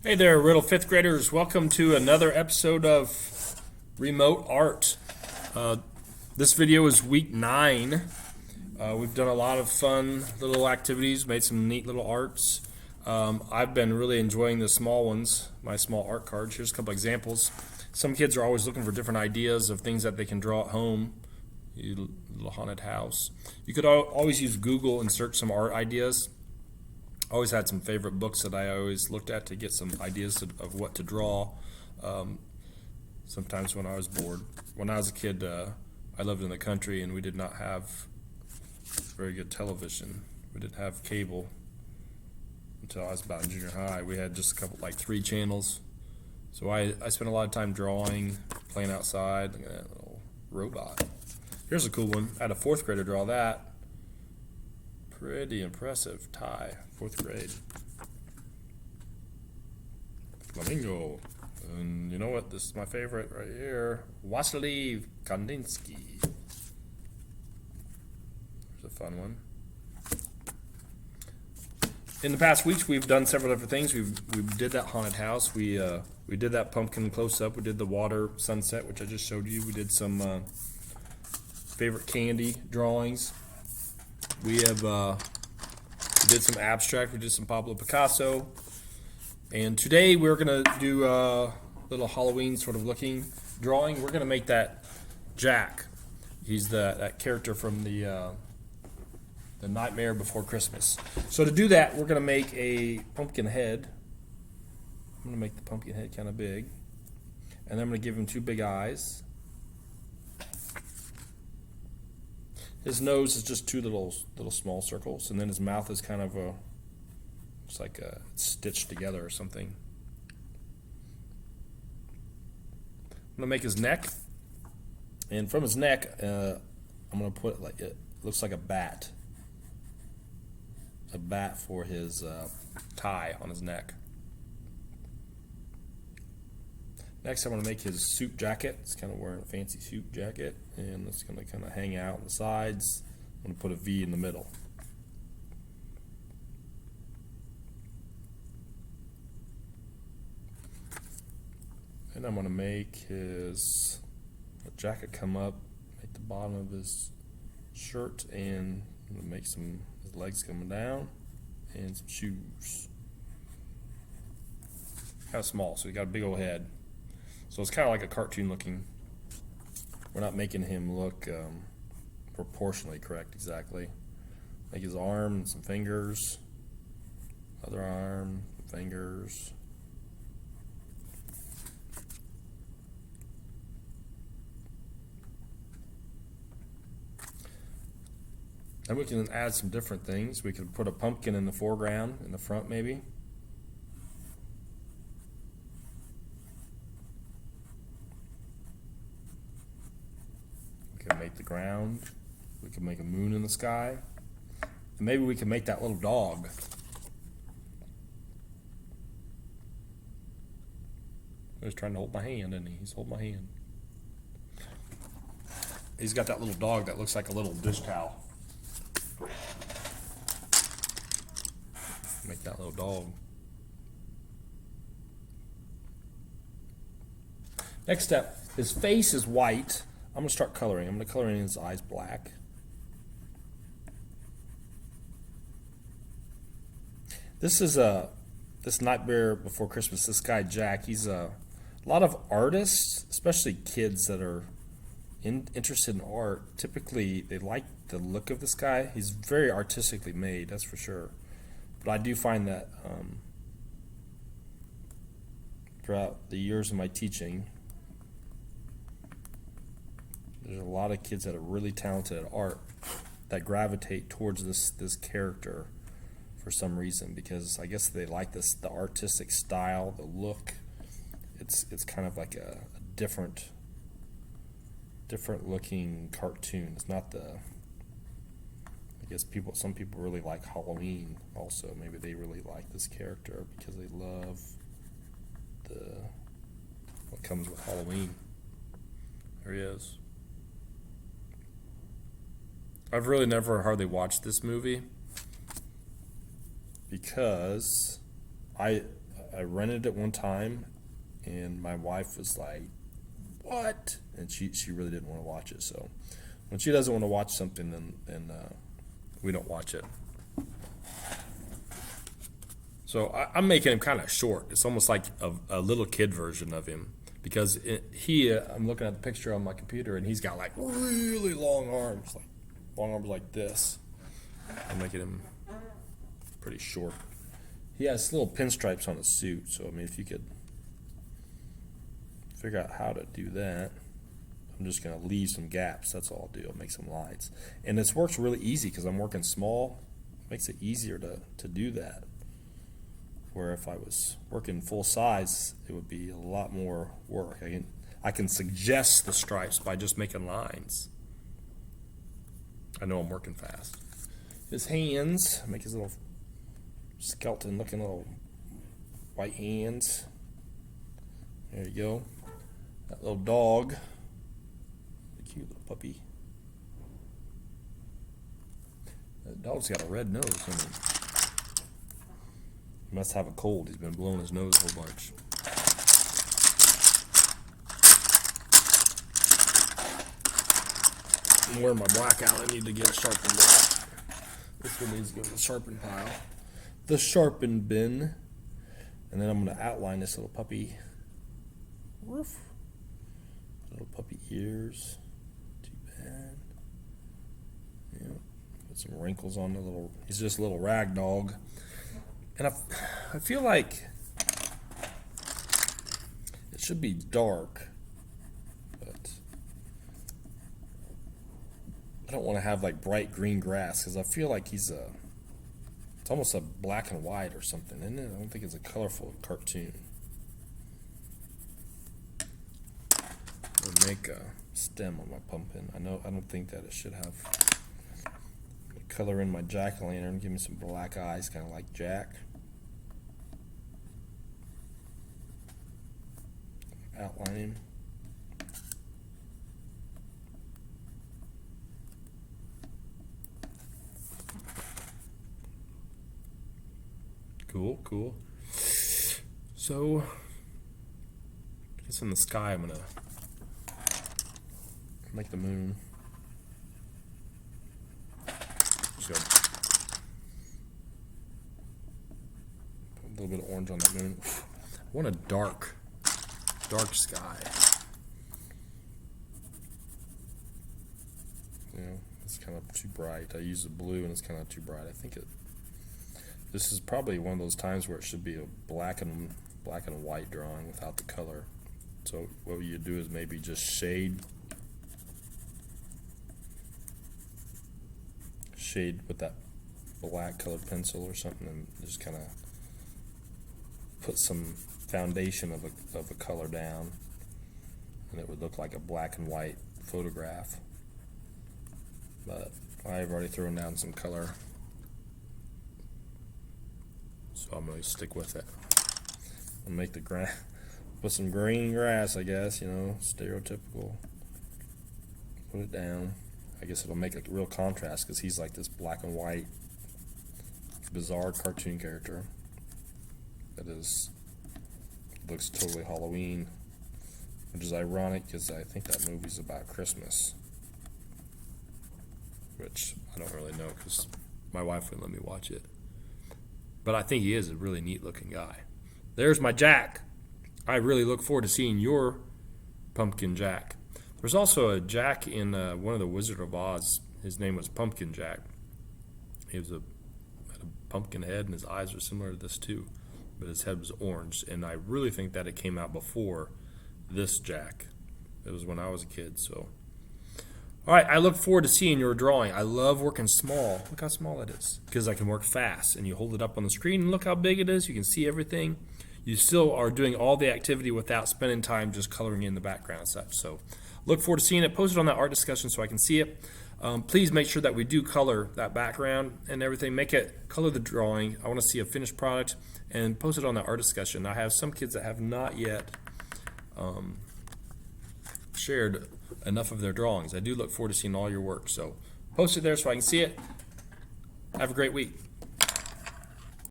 Hey there, Riddle fifth graders. Welcome to another episode of Remote Art. Uh, this video is week 9. We've done a lot of fun little activities, made some neat little arts. I've been really enjoying the small ones, my small art cards. Here's a couple examples. Some kids are always looking for different ideas of things that they can draw at home. Little haunted house. You could always use Google and search some art ideas. Always had some favorite books that I always looked at to get some ideas of what to draw. Sometimes when I was bored. When I was a kid, I lived in the country and we did not have very good television. We didn't have cable until I was about in junior high. We had just a couple, like 3 channels. So I spent a lot of time drawing, playing outside. Look at that little robot. Here's a cool one. I had a 4th grader draw that. Pretty impressive tie, 4th grade. Flamingo. And you know what? This is my favorite right here. Wasiliev Kandinsky. There's a fun one. In the past weeks, we've done several different things. We did that haunted house. We did that pumpkin close up. We did the water sunset, which I just showed you. We did some favorite candy drawings. We did some abstract. We did some Pablo Picasso, and today we're gonna do a little Halloween sort of looking drawing. We're gonna make that Jack. He's that character from the Nightmare Before Christmas. So to do that, we're gonna make a pumpkin head. I'm gonna make the pumpkin head kind of big, and then I'm gonna give him 2 big eyes. His nose is just 2 little small circles, and then his mouth is kind of it's like it's stitched together or something. I'm gonna make his neck, and from his neck, I'm gonna put like it looks like a bat for his tie on his neck. Next, I'm going to make his suit jacket. It's kind of wearing a fancy suit jacket, and it's going to kind of hang out on the sides. I'm going to put a V in the middle. And I'm going to make his jacket come up, make the bottom of his shirt, and I'm going to make his legs coming down, and some shoes. Kind of small, so he got a big old head. So it's kind of like a cartoon looking. We're not making him look proportionally correct exactly. Make his arm and some fingers. Other arm, fingers. And we can add some different things. We could put a pumpkin in the foreground, in the front maybe. We can make the ground. We can make a moon in the sky. And maybe we can make that little dog. He's trying to hold my hand, isn't he? He's holding my hand. He's got that little dog that looks like a little dish towel. Make that little dog. Next step, his face is white. I'm going to start coloring. I'm going to color in his eyes black. This is this Nightmare Before Christmas. This guy Jack, he's a lot of artists, especially kids that are interested in art. Typically, they like the look of this guy. He's very artistically made, that's for sure. But I do find that throughout the years of my teaching, there's a lot of kids that are really talented at art that gravitate towards this character for some reason, because I guess they like the artistic style, the look. It's kind of like a different looking cartoon. It's not I guess some people really like Halloween also. Maybe they really like this character because they love what comes with Halloween. There he is. I've really never hardly watched this movie because I rented it one time, and my wife was like, "What?" And she really didn't want to watch it. So when she doesn't want to watch something, then we don't watch it. So I'm making him kind of short. It's almost like a little kid version of him, because I'm looking at the picture on my computer, and he's got like really long arms like this. I'm making him pretty short. He has little pinstripes on his suit, so I mean, if you could figure out how to do that. I'm just going to leave some gaps. That's all I'll do. I'll make some lines. And this works really easy because I'm working small. It makes it easier to do that. Where if I was working full size, it would be a lot more work. I can suggest the stripes by just making lines. I know I'm working fast. His hands, make his little skeleton looking little white hands. There you go. That little dog. Cute little puppy. That dog's got a red nose. He must have a cold. He's been blowing his nose a whole bunch. I'm wearing my black out. I need to get it sharpened up. This one needs to go to the sharpen pile. The sharpen bin. And then I'm going to outline this little puppy. Woof. Little puppy ears. Yeah, put some wrinkles on the little. He's just a little rag dog, and I feel like it should be dark, but I don't want to have like bright green grass because I feel like it's almost a black and white or something, isn't it? I don't think it's a colorful cartoon. I'll make a stem on my pumpkin. I don't think that it should have. Color in my jack-o'-lantern, give me some black eyes, kind of like Jack. Outline him. Cool. So, I guess in the sky I'm gonna make the moon. Put a little bit of orange on that moon. I want a dark sky. It's kind of too bright. I use the blue and it's kind of too bright. I think this is probably one of those times where it should be a black and white drawing without the color. So what you do is maybe just shade with that black colored pencil or something, and just kind of put some foundation of a color down, and it would look like a black and white photograph. But I've already thrown down some color, so I'm going to stick with it. I'll make the put some green grass, I guess, stereotypical. Put it down. I guess it'll make a real contrast because he's like this black and white bizarre cartoon character that looks totally Halloween, which is ironic because I think that movie's about Christmas, which I don't really know because my wife wouldn't let me watch it. But I think he is a really neat looking guy. There's my Jack. I really look forward to seeing your pumpkin Jack. There's also a Jack in one of the Wizard of Oz. His name was Pumpkin Jack. He had a pumpkin head, and his eyes were similar to this too, but his head was orange. And I really think that it came out before this Jack. It was when I was a kid. So, all right, I look forward to seeing your drawing. I love working small. Look how small it is, because I can work fast. And you hold it up on the screen, and look how big it is. You can see everything. You still are doing all the activity without spending time just coloring in the background and such. So look forward to seeing it. Post it on that art discussion so I can see it. Please make sure that we do color that background and everything. Make it color the drawing. I want to see a finished product, and post it on that art discussion. I have some kids that have not yet shared enough of their drawings. I do look forward to seeing all your work. So post it there so I can see it. Have a great week.